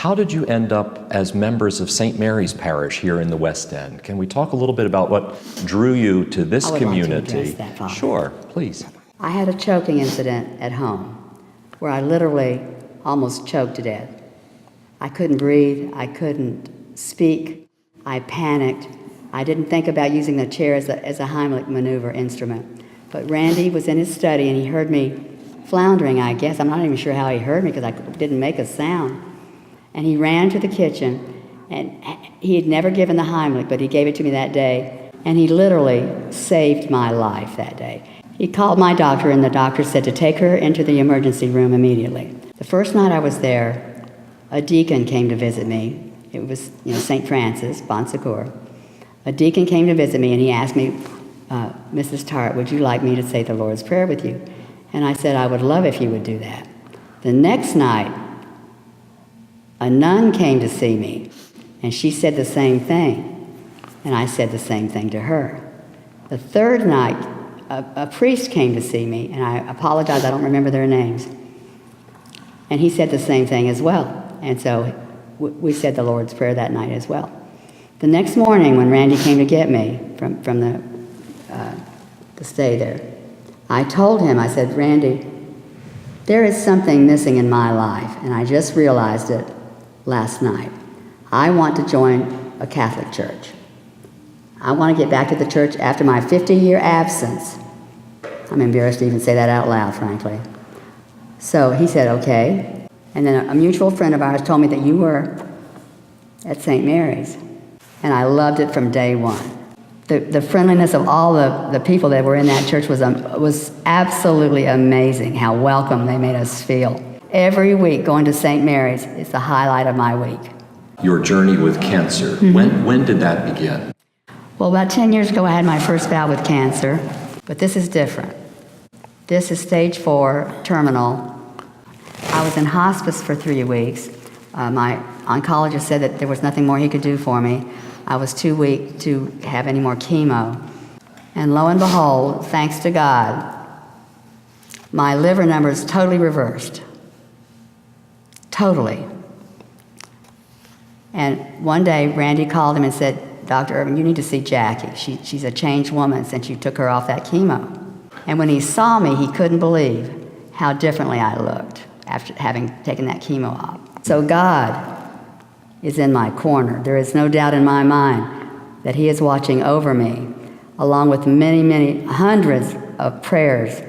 how did you end up as members of St. Mary's Parish here in the West End? Can we talk a little bit about what drew you to this community? I would like to address that, Father. Sure, please. I had a choking incident at home where I literally almost choked to death. I couldn't breathe. I couldn't speak. I panicked. I didn't think about using the chair as a Heimlich maneuver instrument. But Randy was in his study, and he heard me floundering, I guess. I'm not even sure how he heard me because I didn't make a sound. And he ran to the kitchen, and he had never given the Heimlich, but he gave it to me that day, and he literally saved my life that day. He called my doctor, and the doctor said to take her into the emergency room immediately. The first night I was there, a deacon came to visit me. It was, St. Francis, Bon Secours. A deacon came to visit me, and he asked me, Mrs. Tart, would you like me to say the Lord's Prayer with you? And I said, I would love if you would do that. The next night, a nun came to see me, and she said the same thing, and I said the same thing to her. The third night, a priest came to see me, and I apologize, I don't remember their names, and he said the same thing as well. And so we said the Lord's Prayer that night as well. The next morning, when Randy came to get me from the stay there, I told him, I said, Randy, there is something missing in my life, and I just realized it last night. I want to join a Catholic church. I want to get back to the church after my 50-year absence. I'm embarrassed to even say that out loud, frankly. So he said, okay. And then a mutual friend of ours told me that you were at St. Mary's, and I loved it from day one. The friendliness of all the people that were in that church was absolutely amazing, how welcome they made us feel. Every week going to St. Mary's is the highlight of my week. Your journey with cancer, when did that begin? Well, about 10 years ago I had my first bout with cancer, but this is different. This is stage 4, terminal. I was in hospice for 3 weeks. My oncologist said that there was nothing more he could do for me. I was too weak to have any more chemo. And lo and behold, thanks to God, my liver numbers totally reversed. Totally. And one day, Randy called him and said, Dr. Irvin, you need to see Jackie. She's a changed woman since you took her off that chemo. And when he saw me, he couldn't believe how differently I looked after having taken that chemo off. So God is in my corner. There is no doubt in my mind that he is watching over me, along with many, many hundreds of prayers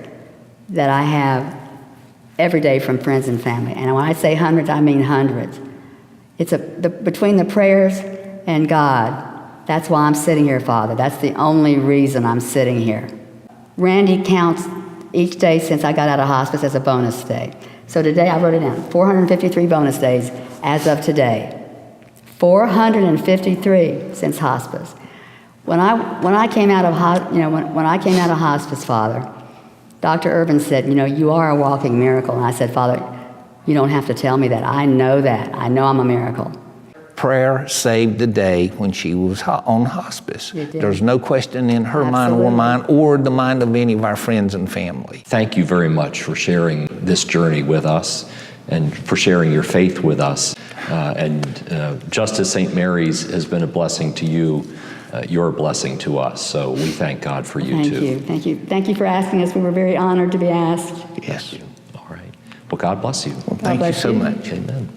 that I have every day from friends and family. And when I say hundreds, I mean hundreds. It's between the prayers and God, that's why I'm sitting here, Father. That's the only reason I'm sitting here. Randy counts each day since I got out of hospice as a bonus day. So today, I wrote it down, 453 bonus days as of today. 453 since hospice. When I came out of hospice, Father, Dr. Irvin said, you are a walking miracle. And I said, Father, you don't have to tell me that. I know that. I know I'm a miracle. Prayer saved the day when she was on hospice. There's no question in her mind or mine or the mind of any of our friends and family. Thank you very much for sharing this journey with us and for sharing your faith with us. Just as St. Mary's has been a blessing to you, you're a blessing to us. So we thank God for you too. Thank you. Thank you for asking us. We were very honored to be asked. Yes. All right. Well, God bless you. Well, thank you so much. Amen.